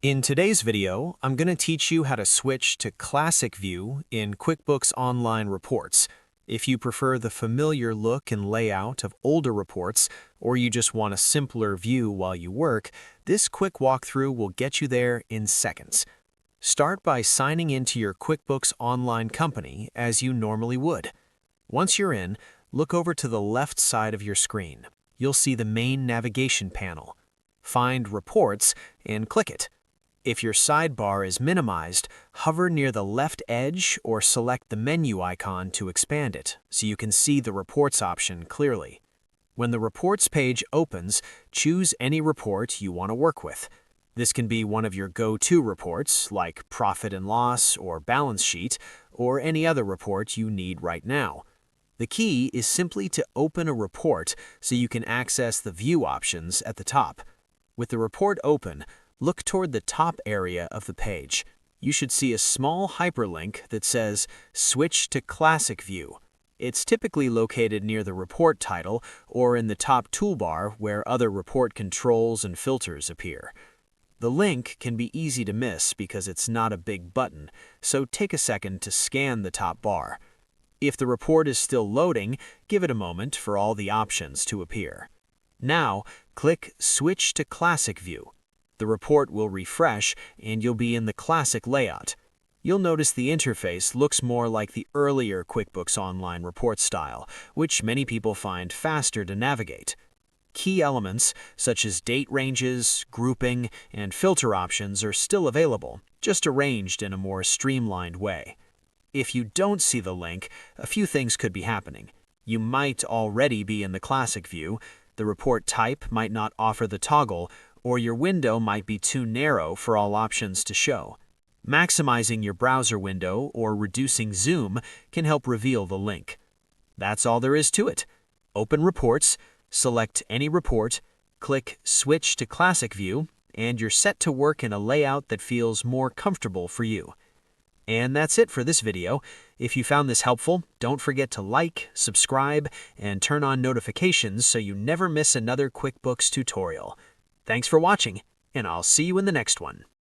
In today's video, I'm going to teach you how to switch to Classic View in QuickBooks Online reports. If you prefer the familiar look and layout of older reports, or you just want a simpler view while you work, this quick walkthrough will get you there in seconds. Start by signing into your QuickBooks Online company as you normally would. Once you're in, look over to the left side of your screen. You'll see the main navigation panel. Find Reports and click it. If your sidebar is minimized, hover near the left edge or select the menu icon to expand it so you can see the Reports option clearly. When the Reports page opens, choose any report you want to work with. This can be one of your go-to reports, like Profit and Loss or Balance Sheet, or any other report you need right now. The key is simply to open a report so you can access the View options at the top. With the report open, look toward the top area of the page. You should see a small hyperlink that says Switch to Classic View. It's typically located near the report title or in the top toolbar where other report controls and filters appear. The link can be easy to miss because it's not a big button, so take a second to scan the top bar. If the report is still loading, give it a moment for all the options to appear. Now, click Switch to Classic View. The report will refresh and you'll be in the classic layout. You'll notice the interface looks more like the earlier QuickBooks Online report style, which many people find faster to navigate. Key elements such as date ranges, grouping, and filter options are still available, just arranged in a more streamlined way. If you don't see the link, a few things could be happening. You might already be in the classic view, the report type might not offer the toggle, or your window might be too narrow for all options to show. Maximizing your browser window or reducing zoom can help reveal the link. That's all there is to it. Open Reports, select any report, click Switch to Classic View, and you're set to work in a layout that feels more comfortable for you. And that's it for this video. If you found this helpful, don't forget to like, subscribe, and turn on notifications so you never miss another QuickBooks tutorial. Thanks for watching, and I'll see you in the next one.